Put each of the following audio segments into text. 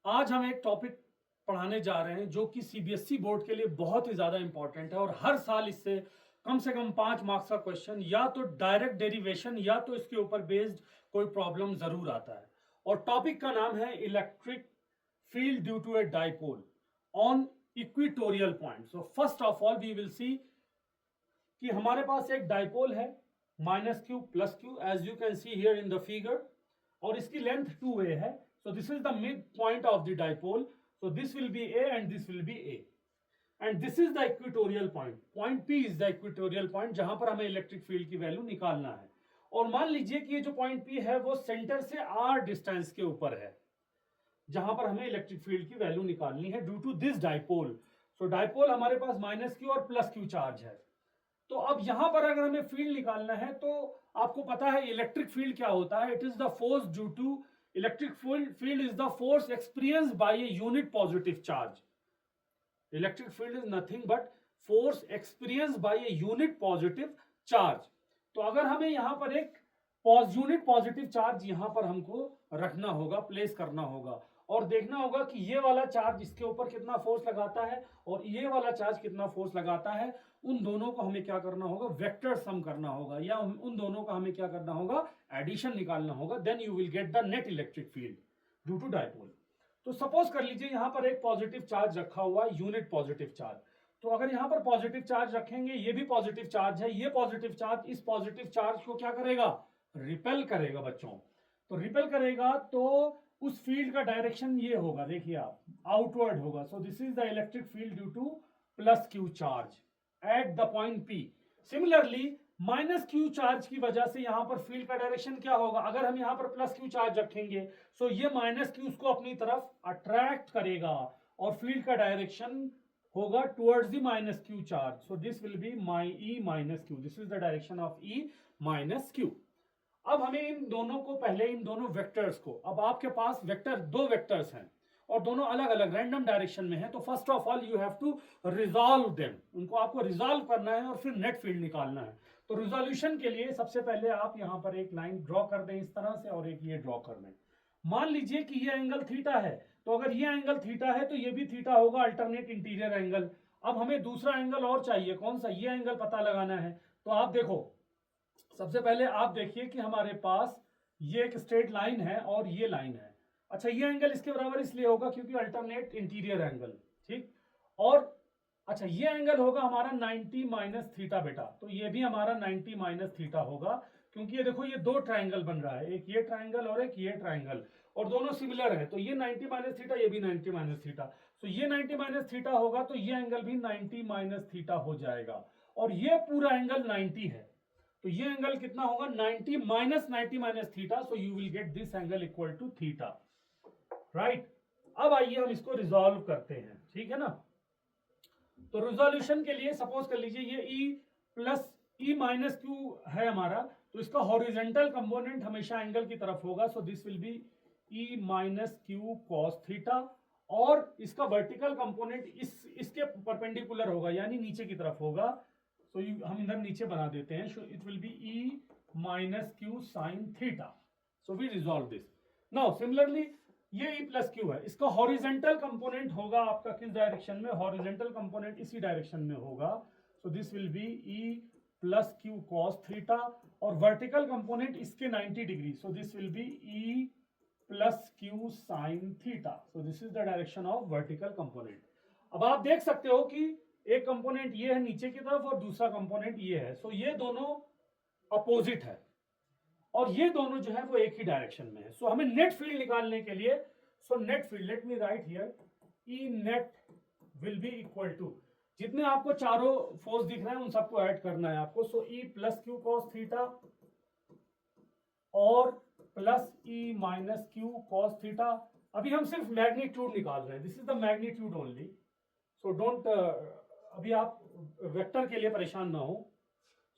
आज हम एक टॉपिक पढ़ाने जा रहे हैं जो कि सीबीएसई बोर्ड के लिए बहुत ही ज्यादा इंपॉर्टेंट है और हर साल इससे कम 5 मार्क्स का क्वेश्चन या तो डायरेक्ट डेरिवेशन या तो इसके ऊपर बेस्ड कोई प्रॉब्लम जरूर आता है। और टॉपिक का नाम है electric field due to a dipole on equatorial point. So first of all we will see कि हमारे पास एक डाइपोल है -q +q as you can see here in the figure, और इसकी लेंथ 2a है। So this is the midpoint of the dipole. So this will be A and this will be A. And this is the equatorial point. Point P is the equatorial point जहां पर हमें electric field की value निकालना है। और मान लीजिए कि ये जो पॉइंट P है वो सेंटर से r डिस्टेंस के ऊपर है जहां पर हमें इलेक्ट्रिक फील्ड की वैल्यू निकालनी है due to this dipole. So dipole हमारे पास -q और +q चार्ज है। तो अब यहां पर अगर हमें फील्ड निकालना है तो आपको पता है इलेक्ट्रिक फील्ड क्या होता है। It is the force due to electric field is the force experienced by a unit positive charge. Electric field is nothing but force experienced by a unit positive charge. तो अगर हमें यहां पर एक unit positive charge यहां पर हमको रखना होगा, प्लेस करना होगा और देखना होगा कि ये वाला चार्ज इसके ऊपर कितना फोर्स लगाता है और ये वाला चार्ज कितना फोर्स लगाता है। उन दोनों को हमें क्या करना होगा, वेक्टर सम करना होगा या उन दोनों का हमें क्या करना होगा, एडिशन निकालना होगा। Then you will get the net electric field due to dipole. तो सपोज कर लीजिए यहां पर एक पॉजिटिव चार्ज रखा हुआ है, यूनिट पॉजिटिव चार्ज। तो अगर यहां पर पॉजिटिव चार्ज रखेंगे, ये भी पॉजिटिव चार्ज है, ये पॉजिटिव चार्ज इस पॉजिटिव चार्ज को क्या करेगा, रिपेल करेगा बच्चों। तो रिपेल करेगा तो उस फील्ड का डायरेक्शन ये होगा, देखिए आप, आउटवर्ड होगा। So this is the electric field due to +q charge at the point P। Similarly -q charge की वजह से यहां पर फील्ड का डायरेक्शन क्या होगा, अगर हम यहां पर +q चार्ज रखेंगे सो ये -q उसको अपनी तरफ अट्रैक्ट करेगा और फील्ड का डायरेक्शन होगा towards the -q charge. So this will बी E - q। This is the direction of E - q। अब हमें इन दोनों को, पहले इन दोनों वेक्टर्स को, अब आपके पास दो वेक्टर्स हैं और दोनों अलग अलग रैंडम डायरेक्शन में है। तो first of all you have to resolve them, उनको आपको रिजॉल्व करना है और फिर नेट फील्ड निकालना है। तो रिजोल्यूशन के लिए सबसे पहले आप यहां पर एक लाइन ड्रॉ कर दें इस तरह से और एक ये ड्रॉ कर दें। मान लीजिए कि ये एंगल थीटा है, तो अगर ये एंगल थीटा है तो ये भी थीटा होगा, अल्टरनेट इंटीरियर एंगल। अब हमें दूसरा एंगल और चाहिए, कौन सा, ये एंगल पता लगाना है। तो आप देखो, सबसे पहले आप देखिए कि हमारे पास ये एक स्ट्रेट लाइन है और ये लाइन है। अच्छा, ये एंगल इसके बराबर इसलिए होगा क्योंकि अल्टरनेट इंटीरियर एंगल, ठीक। और अच्छा, ये एंगल होगा हमारा 90 - थीटा बेटा। तो ये भी हमारा 90 - थीटा होगा क्योंकि ये देखो, ये दो ट्राइंगल बन रहा है, एक ये ट्राइंगल और एक ये ट्राइंगल, और दोनों सिमिलर है। तो ये 90 - थीटा, ये भी 90 - थीटा। तो ये 90 - थीटा होगा तो ये एंगल भी 90 - थीटा हो जाएगा। और ये पूरा एंगल 90 है तो ये एंगल कितना होगा, 90 - 90 - theta. So you will get this angle equal to theta, right. अब आइए हम इसको रिजॉल्व करते हैं, ठीक है ना। तो रिजोल्यूशन के लिए सपोज कर लीजिए ये E - q है हमारा, तो इसका हॉरिजेंटल कंपोनेंट हमेशा एंगल की तरफ होगा। सो दिस विल बी E - q cos थीटा, और इसका वर्टिकल कंपोनेंट इसके परपेंडिकुलर होगा यानी नीचे की तरफ होगा। सो हम इधर नीचे बना देते हैं। सो इट विल बी E - q sin theta. So we resolve this now. Similarly ये E + q है, इसका हॉरिजेंटल कंपोनेंट होगा आपका किस डायरेक्शन में, हॉरिजेंटल कंपोनेंट इसी डायरेक्शन में होगा। सो दिस विल बी E + q cos थीटा, और वर्टिकल कंपोनेंट इसके 90 डिग्री। सो दिस विल बी E + q sin theta. So this is the direction of vertical component. अब आप देख सकते हो कि एक कंपोनेंट ये है नीचे की तरफ और दूसरा कंपोनेंट ये है। सो ये दोनों अपोजिट है और ये दोनों जो है वो एक ही डायरेक्शन में है। सो हमें नेट फील्ड निकालने के लिए, so net field, let me write here, E net will be equal to, जितने आपको चारों फोर्स दिख रहे हैं उन सबको ऐड करना है आपको। सो E + q cos थीटा और E - q cos थीटा। अभी हम सिर्फ मैग्नीट्यूड निकाल रहे हैं, this is the magnitude only. So don't, अभी आप वेक्टर के लिए परेशान ना हो।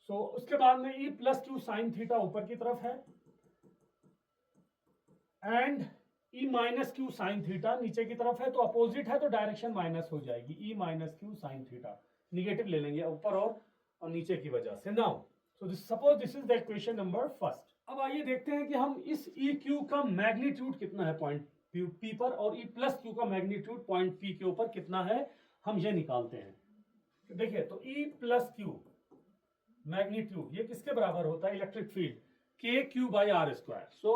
सो उसके बाद में E + q sin थीटा ऊपर की तरफ है and E - q sin theta नीचे की तरफ है। तो अपोजिट है तो डायरेक्शन माइनस हो जाएगी, E - q sin theta, negative ले लेंगे ऊपर और नीचे की वजह से। Now so this, suppose this is the equation number first. अब आइए देखते हैं कि हम इस EQ का मैग्नीट्यूड कितना है पॉइंट पी पर, और ई प्लस क्यू का मैग्नीट्यूड पॉइंट पी के ऊपर कितना है हम ये निकालते हैं। देखिए तो ई प्लस क्यू मैग्नीट्यूड ये किसके बराबर होता है, इलेक्ट्रिक फील्ड के q by are square. So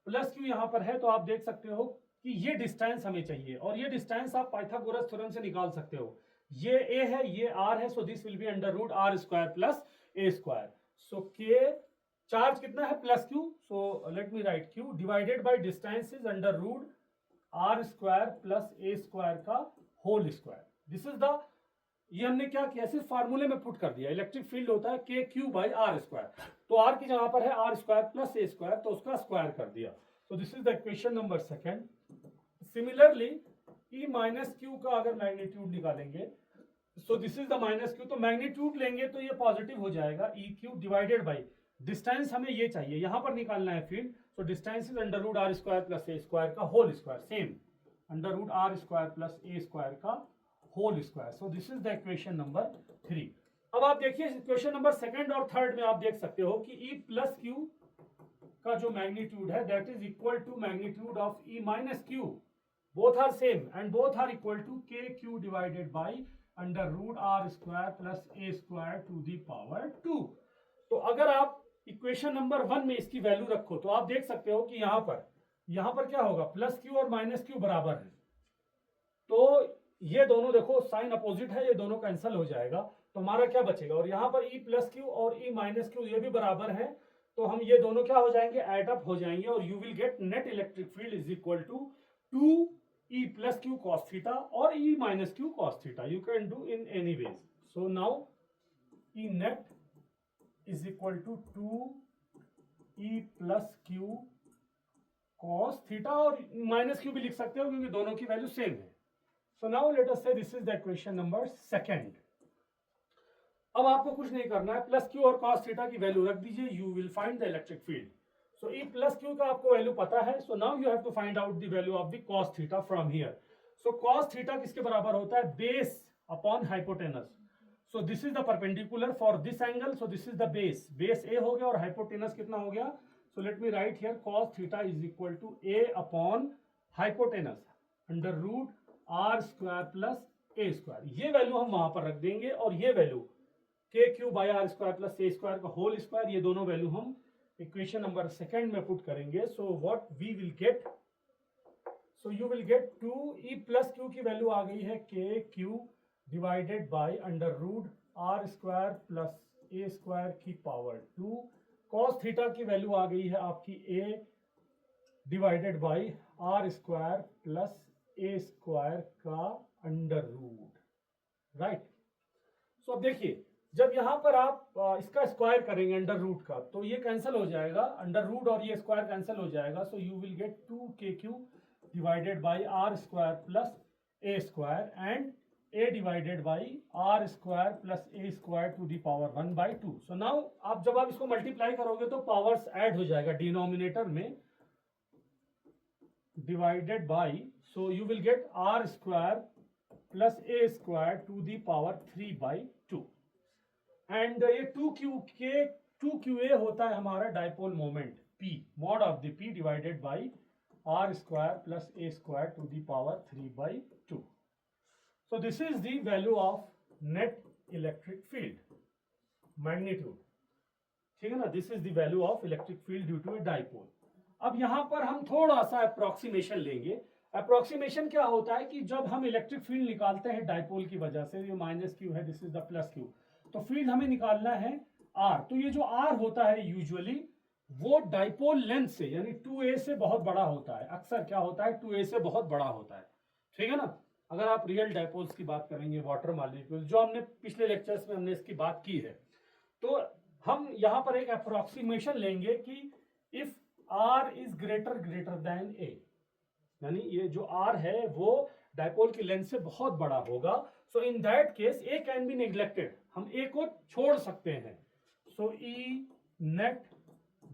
plus q यहां पर है तो आप देख सकते हो कि ये डिस्टेंस हमें चाहिए, और ये डिस्टेंस आप पाइथागोरस थ्योरम से निकाल सकते हो। ये ए है, ये आर है, so this will be under root are square plus A square. So के चार्ज कितना है plus Q, so let me write Q divided by distance is under root are square plus A square का whole square. This is the, ये हमने क्या किया, सिर्फ फार्मूले में पुट कर दिया। इलेक्ट्रिक फील्ड होता है के क्यू बाई आर स्क्वायर, तो आर की जगह पर है आर स्क्वायर प्लस ए स्क्वायर, तो उसका स्क्वायर कर दिया। तो this is the equation number second. Similarly E minus q का अगर मैग्नीट्यूड निकालेंगे, so this is the minus q, तो मैग्नीट्यूड लेंगे तो ये पॉजिटिव हो जाएगा, E q divided by distance हमें ये चाहिए, यहां पर निकालना है field. So distance is under root are square plus A square का whole square, same under root are square plus A square का whole square. So this is the equation number 3। अब आप देखिए इक्वेशन नंबर सेकंड और third में आप देख सकते हो कि ई प्लस क्यू का जो मैग्नीट्यूड है that is equal to magnitude of E minus Q, both are same and both are equal to K Q divided by under root are square plus A square to the power 2। तो अगर आप equation number 1 में इसकी value रखो तो आप देख सकते हो कि यहां पर क्या होगा, प्लस क्यू और माइनस क्यू बराबर है, तो ये दोनों देखो साइन अपोजिट है, ये दोनों कैंसिल हो जाएगा, तो हमारा क्या बचेगा, और यहाँ पर ई प्लस क्यू और ई माइनस क्यू ये भी बराबर है, तो हम ये दोनों क्या हो जाएंगे, एड अप हो जाएंगे, और you will get net electric field is equal to 2 E plus Q cos theta और E minus Q cos theta, you can do in any ways. So now E net is equal to 2 E plus Q cos theta, और minus Q भी लिख सकते हो क्योंकि दोनों की value same है। So now let us say this is the equation number second. अब आपको कुछ नहीं करना है, प्लस क्यू और कॉस थीटा की वैल्यू रख दीजिए, you will find the electric field. So E plus Q का आपको वैल्यू पता है, so now you have to find out the value of the cos theta from here. So cos theta किसके बराबर होता है, base upon hypotenuse. So this is the perpendicular for this angle, so this is the base, base A हो गया और hypotenuse कितना हो गया, so let me write here cos theta is equal to a upon hypotenuse under root are square plus A square. ये value हम वहां पर रख देंगे, और ये value k q by are square plus A square का होल स्क्वायर, ये दोनों वैल्यू हम इक्वेशन नंबर सेकंड में पुट करेंगे। So what we will get, so you will get 2 E plus q की वैल्यू आ गई है के Q divided by under root are square plus A square की पावर 2, कॉस थीटा की वैल्यू आ गई है आपकी A divided by are square plus A square का अंडर रूट, राइट। सो अब देखिए जब यहां पर आप इसका स्क्वायर करेंगे अंडर रूट का, तो ये कैंसिल हो जाएगा, अंडर रूट और ये स्क्वायर कैंसिल हो जाएगा, सो you will get 2 k Q divided by are square plus A square and a divided by are square plus A square to the power 1/2। So now आप जब आप इसको मल्टीप्लाई करोगे तो पावर्स ऐड हो जाएगा डिनोमिनेटर में, divided by, so you will get r square plus a square to the power 3/2 and ये 2qa होता है हमारा dipole moment p, mod of the p divided by r square plus a square to the power 3/2. So this is the value of net electric field magnitude, ठीक है ना, this is the value of electric field due to a dipole। अब यहां पर हम थोड़ा सा approximation लेंगे। अप्रोक्सीमेशन क्या होता है कि जब हम इलेक्ट्रिक फील्ड निकालते हैं डाइपोल की वजह से, ये माइनस क्यू है, this is the plus Q, तो फील्ड हमें निकालना है आर, तो ये जो आर होता है यूजुअली वो डाइपोल लेंथ से यानी 2a से बहुत बड़ा होता है, अक्सर क्या होता है 2a से बहुत बड़ा होता है, ठीक है ना। अगर आप रियल डाइपोल्स की बात करेंगे, वाटर मॉलिक्यूल जो हमने पिछले लेक्चर्स में हमने इसकी बात की है, तो हम यहाँ पर एक अप्रोक्सीमेशन लेंगे कि if R is greater than A, यानी ये जो आर है वो डाइपोल की लेंथ से बहुत बड़ा होगा, so in that case A can be neglected, हम ए को छोड़ सकते हैं। So E net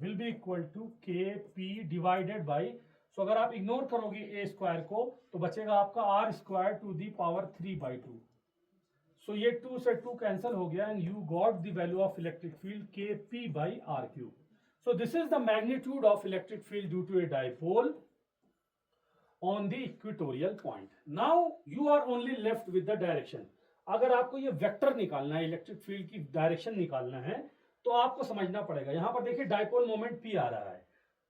will be equal to K P divided by, so अगर आप इग्नोर करोगे ए स्क्वायर को तो बचेगा आपका R square to the power 3/2। So ये 2 से 2 कैंसिल हो गया and you got the value of electric field K P by R cube. So this is the magnitude of electric field due to a dipole on the equatorial point. Now you are only left with the direction. अगर आपको ये vector निकालना है, electric field की direction निकालना है, तो आपको समझना पड़ेगा। यहां पर देखिए डाइपोल मोमेंट पी आ रहा है,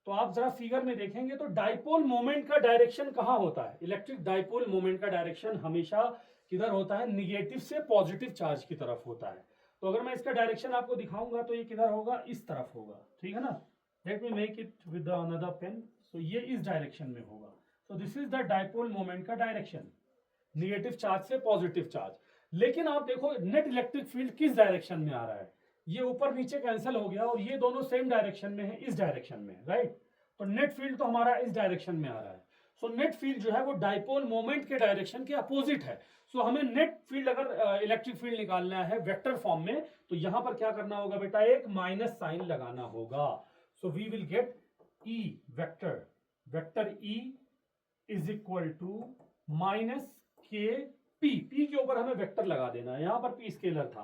तो आप जरा फिगर में देखेंगे तो डाइपोल मोमेंट का डायरेक्शन कहां होता है? इलेक्ट्रिक डाइपोल मोमेंट का डायरेक्शन हमेशा किधर होता है? निगेटिव से पॉजिटिव चार्ज की तरफ होता है। तो अगर मैं इसका डायरेक्शन आपको दिखाऊंगा तो ये किधर होगा? इस तरफ होगा, ठीक है ना। Let me make it with another pen. So ये इस डायरेक्शन में होगा। So this is the dipole moment का डायरेक्शन, निगेटिव चार्ज से पॉजिटिव चार्ज। लेकिन आप देखो नेट इलेक्ट्रिक फील्ड किस डायरेक्शन में आ रहा है? ये ऊपर नीचे कैंसिल हो गया और ये दोनों सेम डायरेक्शन में है, इस डायरेक्शन में, राइट। तो नेट फील्ड तो हमारा इस डायरेक्शन में आ रहा है। सो नेट फील्ड जो है वो डाइपोल मोमेंट के डायरेक्शन के अपोजिट है। सो हमें नेट फील्ड अगर इलेक्ट्रिक फील्ड निकालना है वेक्टर फॉर्म में, तो यहां पर क्या करना होगा बेटा? एक माइनस साइन लगाना होगा। So we will get E vector, vector E is equal to minus k p. P के ऊपर हमें वेक्टर लगा देना है, यहां पर पी स्केलर था।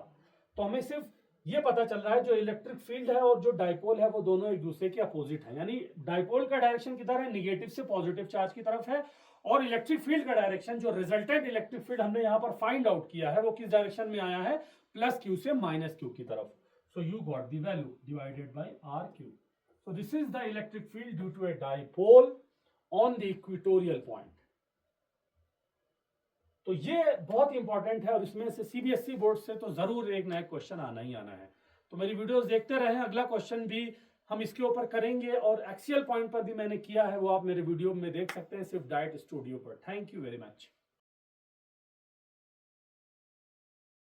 तो हमें सिर्फ ये पता चल रहा है जो इलेक्ट्रिक फील्ड है और जो डाइपोल है वो दोनों एक दूसरे के अपोजिट है। यानी डाइपोल का डायरेक्शन किधर है? निगेटिव से पॉजिटिव चार्ज की तरफ है। और इलेक्ट्रिक फील्ड का डायरेक्शन, जो रिजल्टेंट इलेक्ट्रिक फील्ड हमने यहां पर फाइंड आउट किया है, वो किस डायरेक्शन में आया है? प्लस क्यू से माइनस क्यू की तरफ। So you got the value divided by r q. So this is the electric field due to a dipole on the equatorial point. तो ये बहुत इंपॉर्टेंट है और इसमें से सीबीएसई बोर्ड से तो जरूर एक नया क्वेश्चन आना ही आना है। तो मेरी वीडियोस देखते रहें, अगला क्वेश्चन भी हम इसके ऊपर करेंगे और एक्सियल पॉइंट पर भी मैंने किया है, वो आप मेरे वीडियो में देख सकते हैं सिर्फ डाइट स्टूडियो पर। Thank you very much.